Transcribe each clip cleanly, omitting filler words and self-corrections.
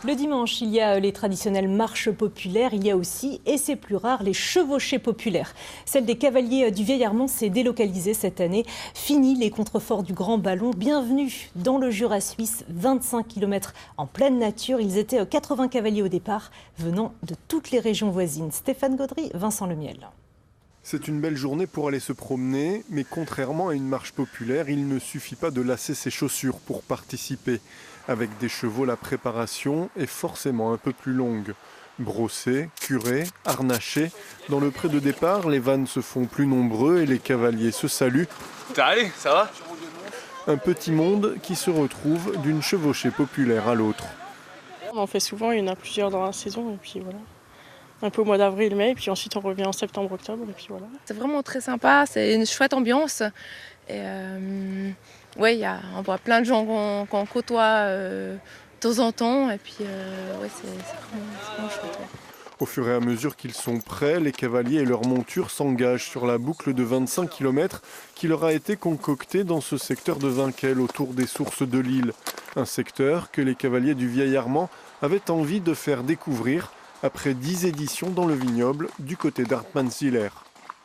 Le dimanche, il y a les traditionnelles marches populaires, il y a aussi, et c'est plus rare, les chevauchées populaires. Celle des cavaliers du Vieil-Armand s'est délocalisée cette année. Fini les contreforts du Grand Ballon. Bienvenue dans le Jura suisse, 25 km en pleine nature. Ils étaient 80 cavaliers au départ, venant de toutes les régions voisines. Stéphane Gaudry, Vincent Lemiel. C'est une belle journée pour aller se promener, mais contrairement à une marche populaire, il ne suffit pas de lasser ses chaussures pour participer. Avec des chevaux, la préparation est forcément un peu plus longue. Brossés, curés, harnachés, dans le pré de départ, les vannes se font plus nombreux et les cavaliers se saluent. Allez, ça va ? Un petit monde qui se retrouve d'une chevauchée populaire à l'autre. On en fait souvent, il y en a plusieurs dans la saison et puis voilà. Un peu au mois d'avril, mai, et puis ensuite on revient en septembre, octobre, et puis voilà. C'est vraiment très sympa, c'est une chouette ambiance. Et ouais, on voit plein de gens qu'on côtoie de temps en temps, et puis ouais, c'est vraiment chouette. Ouais. Au fur et à mesure qu'ils sont prêts, les cavaliers et leurs montures s'engagent sur la boucle de 25 km qui leur a été concoctée dans ce secteur de Vinquel, autour des sources de l'île. Un secteur que les cavaliers du Vieil-Armand avaient envie de faire découvrir après 10 éditions dans le vignoble du côté d'Hartmannswiller.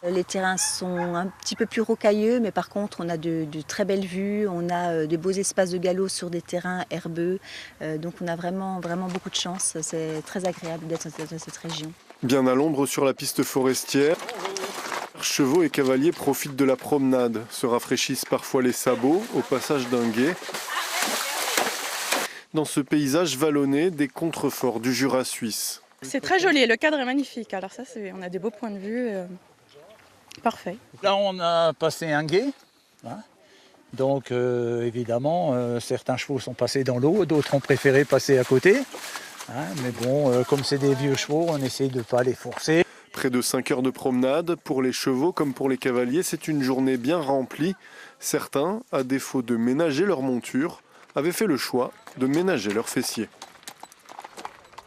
Les terrains sont un petit peu plus rocailleux, mais par contre on a de très belles vues, on a de beaux espaces de galop sur des terrains herbeux, donc on a vraiment beaucoup de chance, c'est très agréable d'être dans cette région. Bien à l'ombre sur la piste forestière, chevaux et cavaliers profitent de la promenade, se rafraîchissent parfois les sabots au passage d'un gué. Dans ce paysage vallonné des contreforts du Jura suisse. C'est très joli, le cadre est magnifique, alors ça on a des beaux points de vue. Parfait. Là, on a passé un gué. Hein. Donc, évidemment, certains chevaux sont passés dans l'eau, d'autres ont préféré passer à côté. Hein. Mais bon, comme c'est des vieux chevaux, on essaye de ne pas les forcer. Près de 5 heures de promenade, pour les chevaux comme pour les cavaliers, c'est une journée bien remplie. Certains, à défaut de ménager leur monture, avaient fait le choix de ménager leurs fessiers.